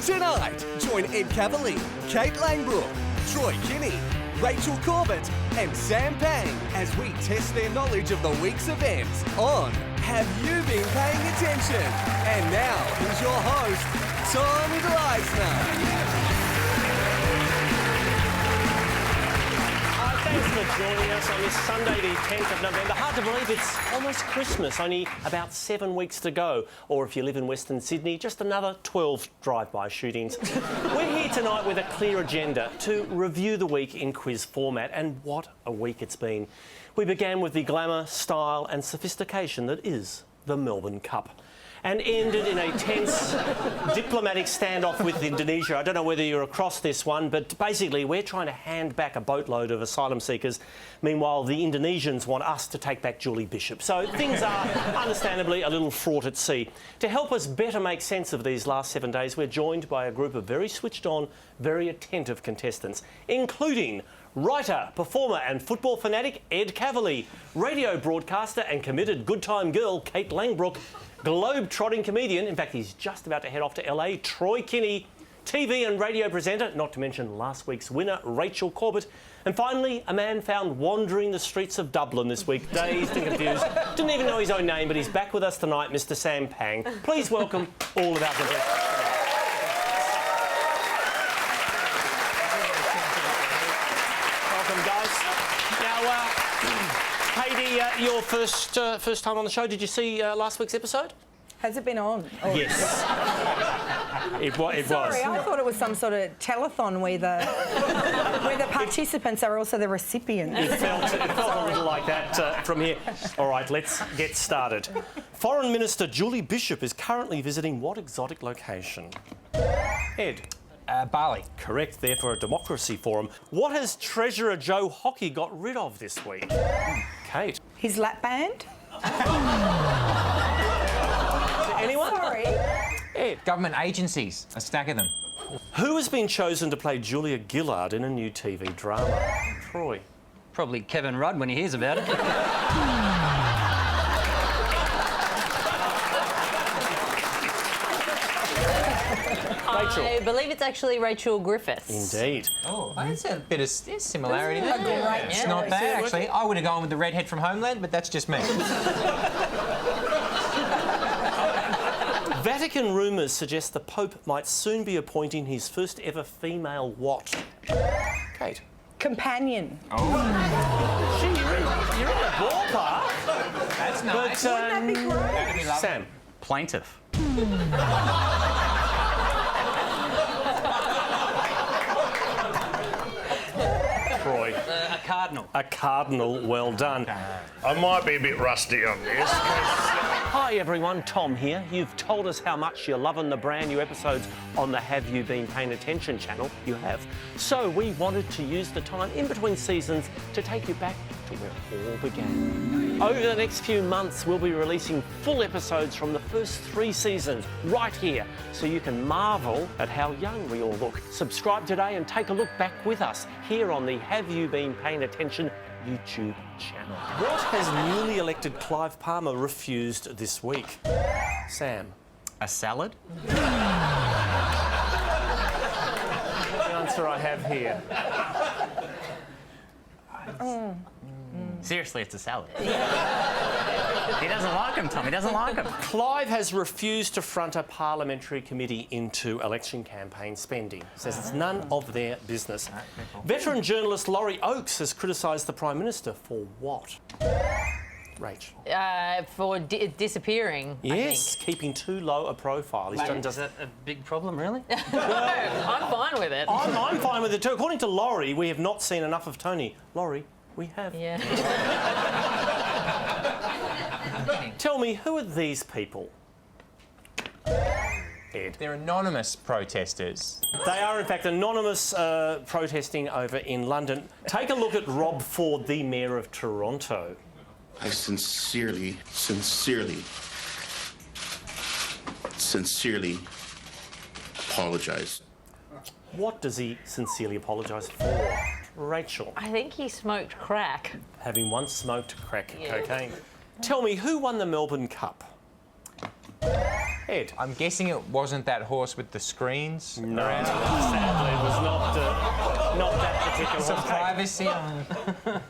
Tonight, join Ed Cavalier, Kate Langbroek, Troy Kinne, Rachel Corbett and Sam Pang as we test their knowledge of the week's events on Have You Been Paying Attention? And now, here's your host, Tom Gleisner. Thanks for joining us on this Sunday, the 10th of November. Hard to believe it's almost Christmas, only about 7 weeks to go. Or if you live in Western Sydney, just another 12 drive-by shootings. We're here tonight with a clear agenda to review the week in quiz format, and what a week it's been. We began with the glamour, style and sophistication that is the Melbourne Cup, and ended in a tense diplomatic standoff with Indonesia. I don't know whether you're across this one, but basically we're trying to hand back a boatload of asylum seekers. Meanwhile, the Indonesians want us to take back Julie Bishop. So things are understandably a little fraught at sea. To help us better make sense of these last 7 days, we're joined by a group of very switched on, very attentive contestants, including writer, performer and football fanatic Ed Cavalier, radio broadcaster and committed good time girl Kate Langbroek, globe-trotting comedian, in fact he's just about to head off to LA, Troy Kinne, TV and radio presenter, not to mention last week's winner, Rachel Corbett, and finally a man found wandering the streets of Dublin this week, dazed and confused, didn't even know his own name, but he's back with us tonight, Mr Sam Pang. Please welcome all of our contestants. Welcome, guys. Now, Katie, your first time on the show. Did you see last week's episode? Has it been on? Oh. Yes. It was. Sorry, I thought it was some sort of telethon where the participants are also the recipients. It felt a little like that from here. All right, let's get started. Foreign Minister Julie Bishop is currently visiting what exotic location? Ed. Bali. Correct there for a democracy forum. What has Treasurer Joe Hockey got rid of this week? Kate. His lap band? Anyone? Sorry. Ed. Government agencies, a stack of them. Who has been chosen to play Julia Gillard in a new TV drama? Troy. Probably Kevin Rudd when he hears about it. Rachel. I believe it's actually Rachel Griffiths. Indeed. Oh, that's a bit of similarity there. Great It's not bad, actually. I would have gone with the redhead from Homeland, but that's just me. Vatican rumours suggest the Pope might soon be appointing his first ever female what? Kate. Companion. Oh. Gee, you're in the ballpark. That's nice. But, Wouldn't that be great? That'd be lovely. Sam. Plaintiff. Troy. A cardinal. A cardinal, well done. I might be a bit rusty on this. Hi everyone, Tom here. You've told us how much you're loving the brand new episodes on the Have You Been Paying Attention channel. You have. So we wanted to use the time in between seasons to take you back to where it all began. Over the next few months, we'll be releasing full episodes from the first 3 seasons right here, so you can marvel at how young we all look. Subscribe today and take a look back with us here on the Have You Been Paying Attention YouTube channel. What has newly elected Clive Palmer refused this week? Sam. A salad? The answer I have here. Seriously, it's a salad. He doesn't like him, Tom. He doesn't like him. Clive has refused to front a parliamentary committee into election campaign spending. Says it's none of their business. Veteran journalist Laurie Oakes has criticised the Prime Minister for what? Rach. For disappearing, Yes, keeping too low a profile. He's done Is that a big problem, really? I think. No, I'm fine with it. I'm fine with it too. According to Laurie, we have not seen enough of Tony. Laurie, we have. Yeah. Tell me, who are these people? Ed. They're anonymous protesters. They are, in fact, anonymous protesting over in London. Take a look at Rob Ford, the Mayor of Toronto. I sincerely apologise. What does he sincerely apologise for? Rachel. I think he smoked crack. Having once smoked crack cocaine. Tell me, who won the Melbourne Cup? Ed. I'm guessing it wasn't that horse with the screens No, around. sadly, it was not that particular Some horse. privacy.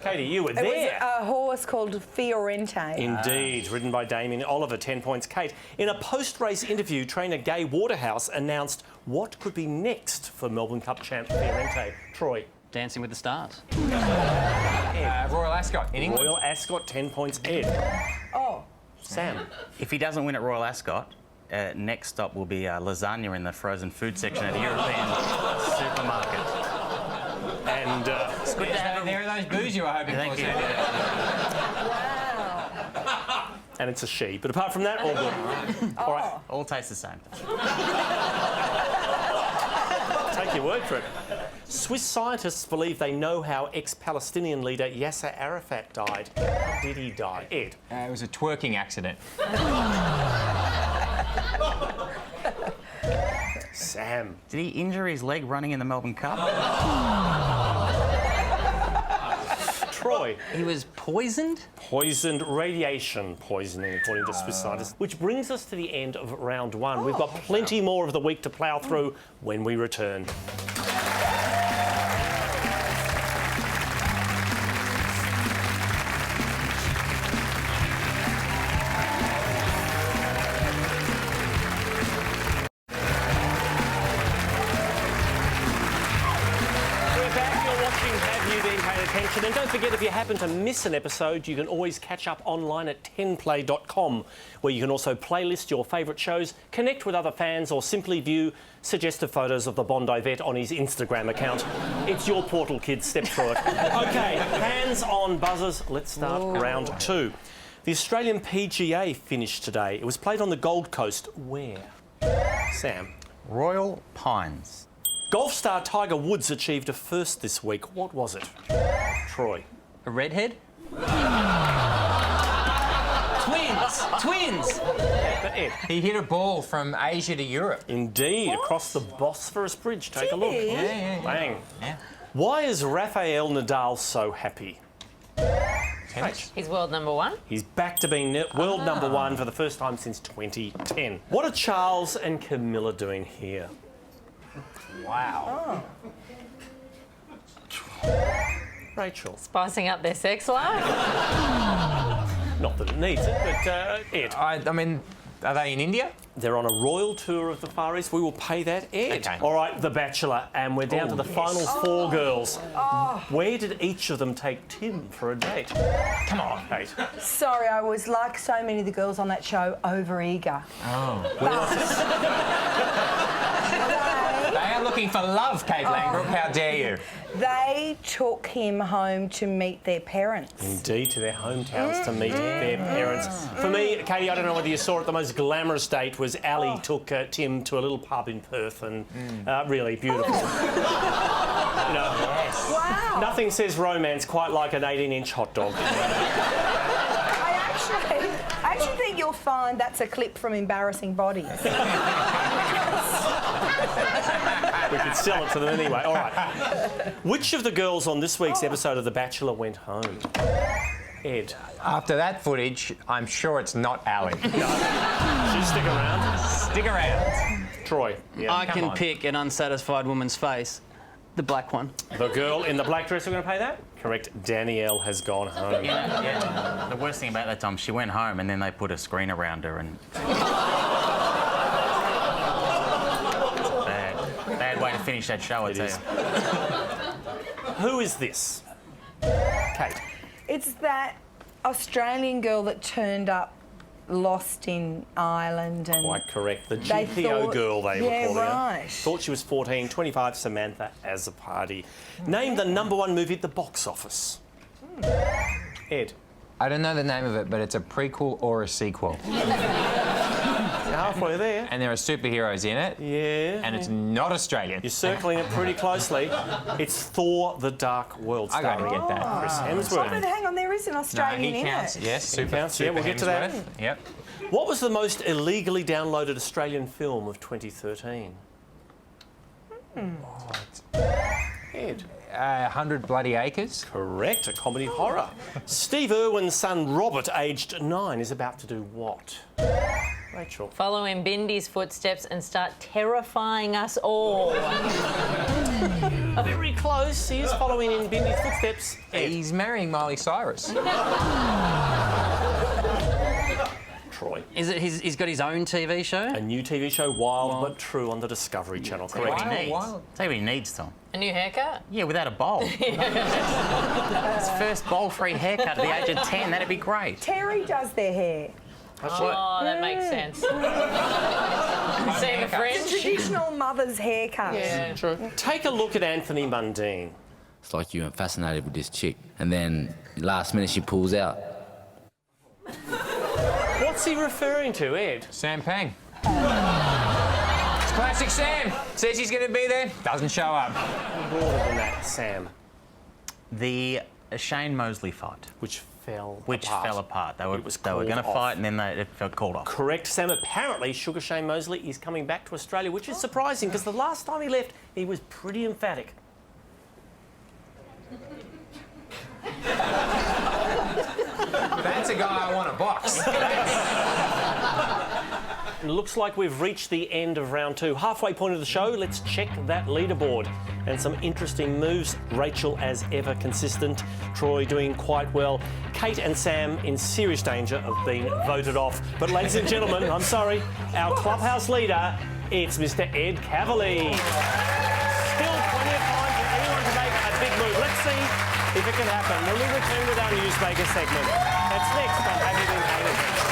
Katie, you were It was there. a horse called Fiorente. Indeed, ridden by Damien Oliver, 10 points. Kate, in a post-race interview, trainer Gay Waterhouse announced what could be next for Melbourne Cup champ Fiorente. Troy. Dancing with the Stars. Royal Ascot in England. Royal Ascot, 10 points. Ed. Oh. Sam. If he doesn't win at Royal Ascot, next stop will be lasagna in the frozen food section at the European supermarket. And It's good to have There are those boos you were hoping Thank for. you. Sandy. Wow. and it's a she. But apart from that, all good. All right, all taste the same. take your word for it. Swiss scientists believe they know how ex-Palestinian leader Yasser Arafat died. How did he die? Ed. It was a twerking accident. Sam. Did he injure his leg running in the Melbourne Cup? Troy. He was poisoned? Poisoned, radiation poisoning, according to Swiss scientists. Which brings us to the end of round one. We've got plenty more of the week to plough through when we return. And don't forget, if you happen to miss an episode, you can always catch up online at 10play.com, where you can also playlist your favourite shows, connect with other fans, or simply view suggestive photos of the Bondi vet on his Instagram account. It's your portal, kids. Step through it. OK, hands on buzzers. Let's start round two. The Australian PGA finished today. It was played on the Gold Coast. Where? Sam. Royal Pines. Golf star Tiger Woods achieved a first this week. What was it? Troy. A redhead? Twins! But Ed. He hit a ball from Asia to Europe. Indeed, across the Bosphorus Bridge. Take a look. Gee. Yeah. Bang. Yeah. Why is Rafael Nadal so happy? Tennis. He's world number one. He's back to being world number one for the first time since 2010. What are Charles and Camilla doing here? Wow. Rachel. Spicing up their sex life. Not that it needs it, but Ed. I mean, are they in India? They're on a royal tour of the Far East. We will pay that, Ed. Okay. All right, The Bachelor, and we're down to the final four girls. Where did each of them take Tim for a date? Come on, Kate. Sorry, I was like so many of the girls on that show, over-eager. They are looking for love, Kate Langbroek. How dare you? They took him home to meet their parents. Indeed, to their hometowns to meet their parents. For me, Katie, I don't know whether you saw it, the most glamorous date was Ali took Tim to a little pub in Perth, and really beautiful. You know, Wow. nothing says romance quite like an 18-inch hot dog. I actually think you'll find that's a clip from Embarrassing Bodies. We could sell it to them anyway. All right. Which of the girls on this week's episode of The Bachelor went home? Ed. After that footage, I'm sure it's not Ali. Should you stick around? Stick around. Troy. Yeah. I can on. pick an unsatisfied woman's face. The black one. The girl in the black dress, we're going to pay that? Correct. Danielle has gone home. Yeah. The worst thing about that time, she went home and then they put a screen around her and... Bad way to finish that show, I tell you. Who is this? Kate. It's that Australian girl that turned up lost in Ireland and... Quite correct. The They GPO thought- girl, they were yeah, calling her. right. Thought she was 14, 25, Samantha as a party. Name the #1 movie at the box office. Ed. I don't know the name of it, but it's a prequel or a sequel. You're halfway there. And there are superheroes in it. Yeah. And it's not Australian. You're circling it pretty closely. It's Thor: The Dark World, I gotta starring get that. Chris Oh, Hemsworth. but hang on, there is an No, Australian he in counts. it. Yes, super, counts, yeah, we'll get to that. Hemsworth. Yep. What was the most illegally downloaded Australian film of 2013? Ed. 100 Bloody Acres. Correct, a comedy horror. Steve Irwin's son Robert, aged 9, is about to do what? Rachel. Follow in Bindi's footsteps and start terrifying us all. Very close. He is following in Bindi's footsteps. He's marrying Miley Cyrus. Troy. Is it he's got his own TV show? A new TV show, Wild But True, on the Discovery Channel. Correct. What he needs. Wild. Tell you what he needs, Tom. A new haircut? Yeah, without a bowl. His first bowl-free haircut at the age of 10. That'd be great. Terry does their hair. Oh, that makes sense. Seen the French? Traditional mother's haircut. Yeah. True. Take a look at Anthony Mundine. It's like you're fascinated with this chick, and then last minute she pulls out. What's he referring to, Ed? Sam Pang. It's classic Sam. Says he's going to be there, doesn't show up. Broader than that, Sam. The Shane Mosley fight, Which fell apart. They were It was going to called off. fight, and then it felt called off. Correct, Sam. Apparently, Sugar Shane Mosley is coming back to Australia, which is surprising because the last time he left, he was pretty emphatic. That's a guy I want to box. It looks like we've reached the end of round 2. Halfway point of the show, let's check that leaderboard. And some interesting moves. Rachel, as ever, consistent. Troy doing quite well. Kate and Sam in serious danger of being voted off. But ladies and gentlemen, I'm sorry, our clubhouse leader, it's Mr. Ed Cavalier. Still plenty of time for anyone to make a big move. Let's see if it can happen when we return with our Newsmaker segment. That's next on Have You Been Paying Attention?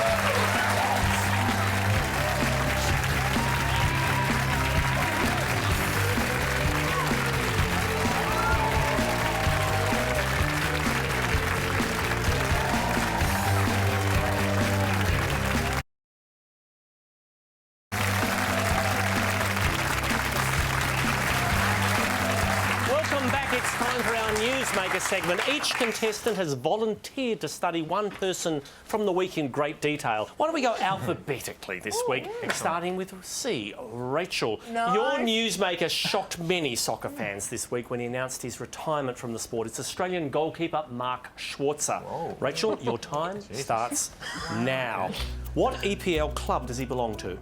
Welcome back. It's time for our Newsmaker segment. Each contestant has volunteered to study one person from the week in great detail. Why don't we go alphabetically this week, starting with C, Rachel. Nice. Your Newsmaker shocked many soccer fans this week when he announced his retirement from the sport. It's Australian goalkeeper Mark Schwarzer. Rachel, your time starts now. What EPL club does he belong to?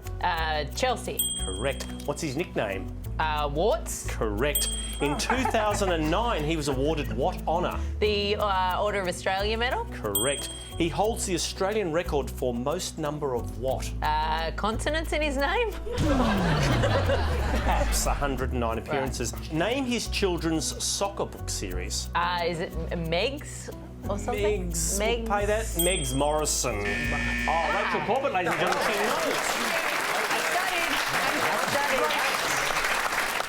Chelsea. Correct. What's his nickname? Warts. Correct. In 2009, he was awarded what honour? The Order of Australia medal. Correct. He holds the Australian record for most number of what? Consonants in his name. Perhaps 109 appearances. Name his children's soccer book series. Is it Megs or something? Megs. We'll pay that. Megs Morrison. Oh, Rachel Corbett, ladies and gentlemen, she knows.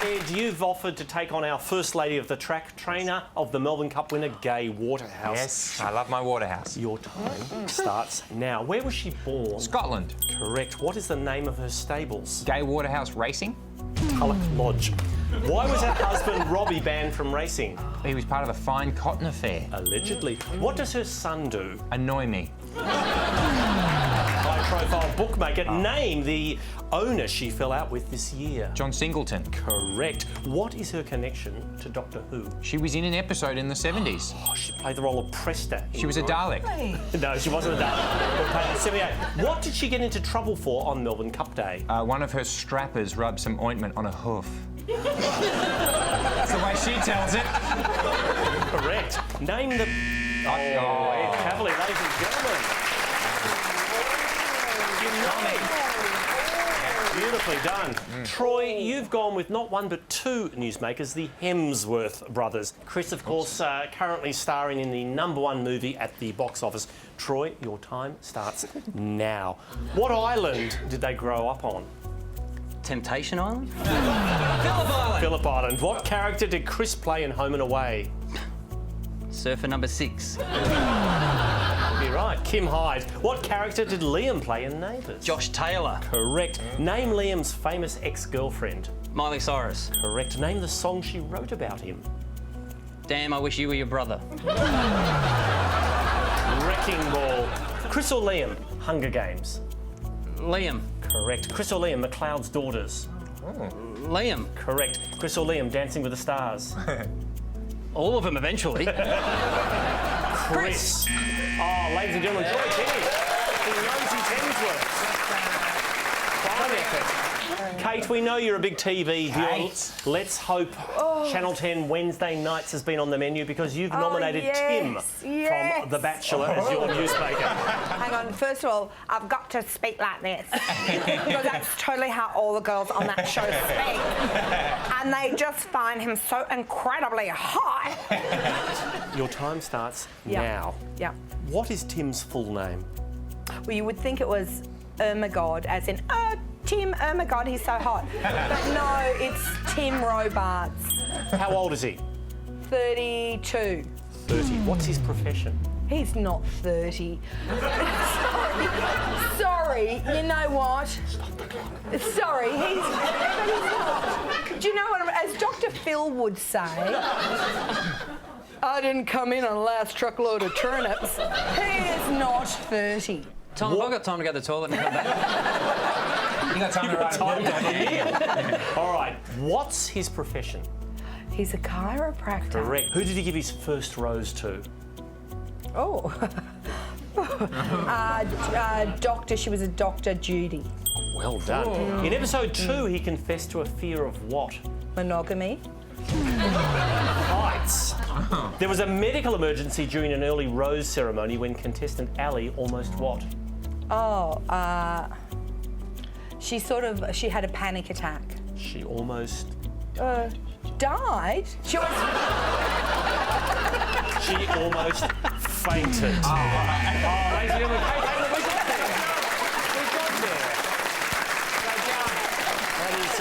Ed, you've offered to take on our First Lady of the Track, trainer of the Melbourne Cup winner, Gay Waterhouse. Yes, I love my Waterhouse. Your time starts now. Where was she born? Scotland. Correct. What is the name of her stables? Gay Waterhouse Racing. Tulloch Lodge. Why was her husband Robbie banned from racing? He was part of a fine cotton affair. Allegedly. What does her son do? Annoy me. High-profile bookmaker. Name the owner she fell out with this year. John Singleton. Correct. What is her connection to Doctor Who? She was in an episode in the 70s. Oh, she played the role of Presta. She was a Dalek. No, she wasn't a Dalek. But played in 78. What did she get into trouble for on Melbourne Cup Day? One of her strappers rubbed some ointment on a hoof. That's the way she tells it. Correct. Name the... Oh, Ed Cavalier, ladies and gentlemen. You know it. Beautifully done. Troy, you've gone with not one but two newsmakers, the Hemsworth brothers. Chris, of course, currently starring in the #1 movie at the box office. Troy, your time starts now. What island did they grow up on? Temptation Island? Phillip Island. What character did Chris play in Home and Away? Surfer number 6. You're right. Kim Hyde. What character did Liam play in Neighbours? Josh Taylor. Correct. Name Liam's famous ex-girlfriend. Miley Cyrus. Correct. Name the song she wrote about him. Damn, I wish you were your brother. Wrecking Ball. Chris or Liam? Hunger Games. Liam. Correct. Chris or Liam? McLeod's Daughters. Liam. Correct. Chris or Liam? Dancing with the Stars. All of them eventually. Chris. Oh, ladies and gentlemen, Troy Kinne. He knows his Hemsworth. Kate, we know you're a big TV viewer. Kate. Let's hope Channel 10 Wednesday nights has been on the menu because you've nominated Tim from The Bachelor as your newsmaker. Hang on, first of all, I've got to speak like this. Because that's totally how all the girls on that show speak. And they just find him so incredibly hot. Your time starts now. Yeah. What is Tim's full name? Well, you would think it was oh my God, as in, oh, Tim, oh my God, he's so hot. But no, it's Tim Robarts. How old is he? 32. 30. What's his profession? He's not 30. Sorry, you know what? Sorry, he's not. Do you know what, as Dr. Phil would say, I didn't come in on the last truckload of turnips. He is not 30. Tom, have I got time to go to the toilet and come back? You got time to write All right, what's his profession? He's a chiropractor. Correct. Who did he give his first rose to? Oh. She was a Dr. Judy. Well done. In episode 2, he confessed to a fear of what? Monogamy. Heights. There was a medical emergency during an early rose ceremony when contestant Ali almost what? Oh, she had a panic attack. She almost... died? She was... She almost fainted. Ladies and gentlemen, we got there. We got there. That is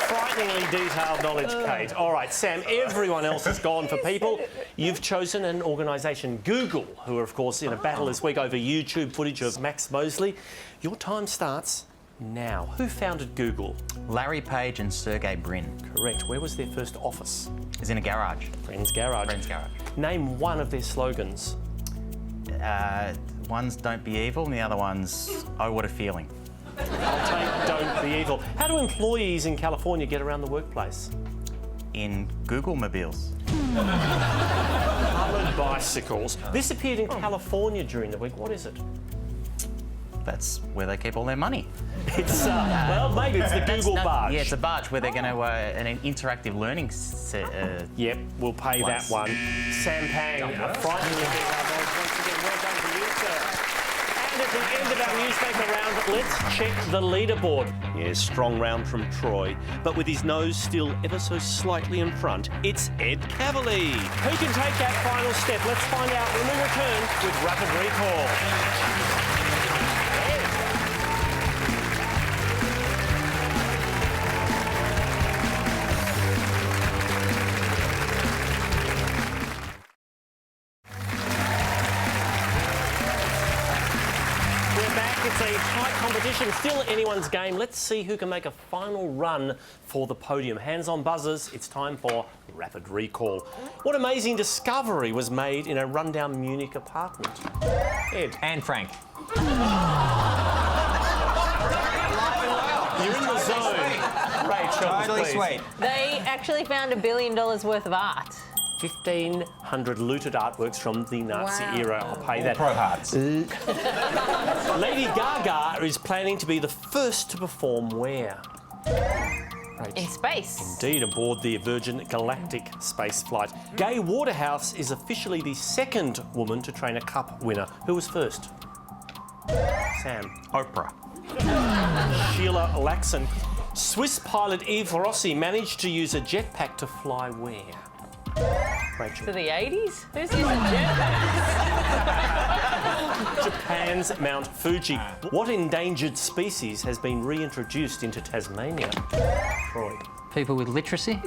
frighteningly detailed knowledge, Kate. All right, Sam, everyone else has gone for people. You've chosen an organisation, Google, who are, of course, in a battle this week over YouTube footage of Max Mosley. Your time starts now. Who founded Google? Larry Page and Sergey Brin. Correct. Where was their first office? Is in a garage. Friends Garage. Friends Garage. Name one of their slogans. One's don't be evil and the other one's oh, what a feeling. I'll take don't be evil. How do employees in California get around the workplace? In Google mobiles. Coloured bicycles. This appeared in California during the week. What is it? That's where they keep all their money. It's, well, maybe it's the Google barge. Yeah, it's a barge where they're going to an interactive learning Yep, we'll pay that one. Sam Pang, frighteningly detailed knowledge. Once again, well done to you, sir. And at the end of our newspaper round, let's check the leaderboard. Yes, strong round from Troy, but with his nose still ever so slightly in front, it's Ed Cavalier. Who can take that final step? Let's find out when we return with Rapid Recall. Still anyone's game. Let's see who can make a final run for the podium. Hands on buzzers. It's time for Rapid Recall. What amazing discovery was made in a rundown Munich apartment? Ed. Anne Frank. You're in the zone. Rachel, Totally please. sweet. They actually found $1 billion worth of art. 1,500 looted artworks from the Nazi era. I'll pay that. Pro hearts. Lady Gaga is planning to be the first to perform where? In space. Indeed, aboard the Virgin Galactic space flight. Gay Waterhouse is officially the second woman to train a cup winner. Who was first? Sam. Oprah. Sheila Laxon. Swiss pilot Yves Rossi managed to use a jetpack to fly where? Rachel. To the 80s? Who's using jetpacks? Japan's Mount Fuji. What endangered species has been reintroduced into Tasmania? Troy. People with literacy.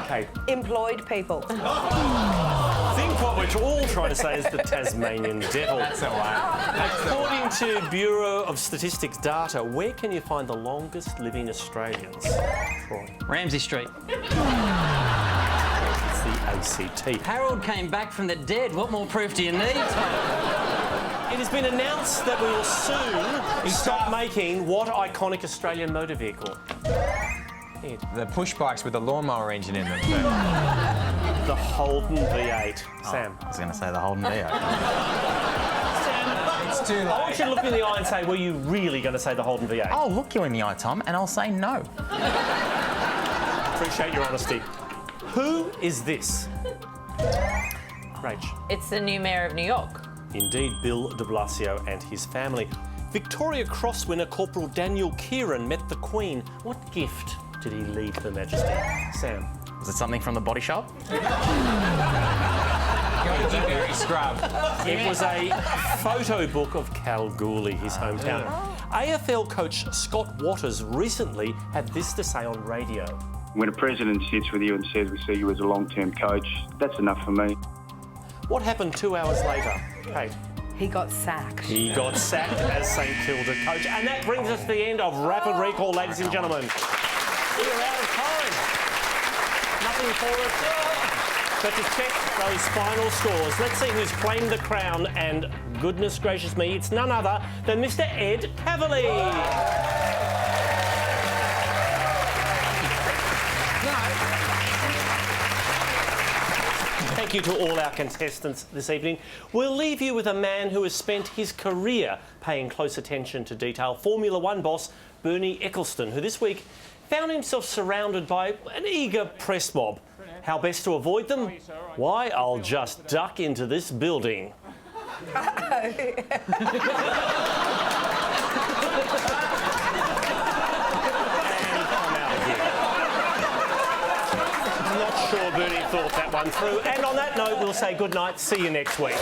Okay. Employed people. I think what we're all trying to say is the Tasmanian devil. That's all right. According to Bureau of Statistics data, where can you find the longest living Australians? Troy. Ramsay Street. It's the ACT. Harold came back from the dead. What more proof do you need, Tom? It has been announced that we will soon stop making what iconic Australian motor vehicle? Ed. The push bikes with the lawnmower engine in them. The Holden V8. Sam. I was going to say the Holden V8. Sam, It's too late. I want you to look me in the eye and say, were you really going to say the Holden V8? I'll look you in the eye, Tom, and I'll say no. Appreciate your honesty. Who is this? Rach. It's the new mayor of New York. Indeed, Bill de Blasio and his family. Victoria Cross winner Corporal Daniel Kieran met the Queen. What gift did he leave Her Majesty? Sam. Was it something from the Body Shop? Very scrub. It was a photo book of Kalgoorlie, his hometown. AFL coach Scott Waters recently had this to say on radio. When a president sits with you and says we see you as a long-term coach, that's enough for me. What happened 2 hours later? Kate. He got sacked. He got sacked as St Kilda coach. And that brings us to the end of Rapid Recall, ladies and gentlemen. We are out of time. Nothing for us but to check those final scores. Let's see who's claimed the crown, and goodness gracious me, it's none other than Mr. Ed Cavalier. Thank you to all our contestants this evening. We'll leave you with a man who has spent his career paying close attention to detail, Formula One boss Bernie Ecclestone, who this week found himself surrounded by an eager press mob. How best to avoid them? Why, I'll just duck into this building. Not sure Bernie thought that one through. And on that note, we'll say good night. See you next week.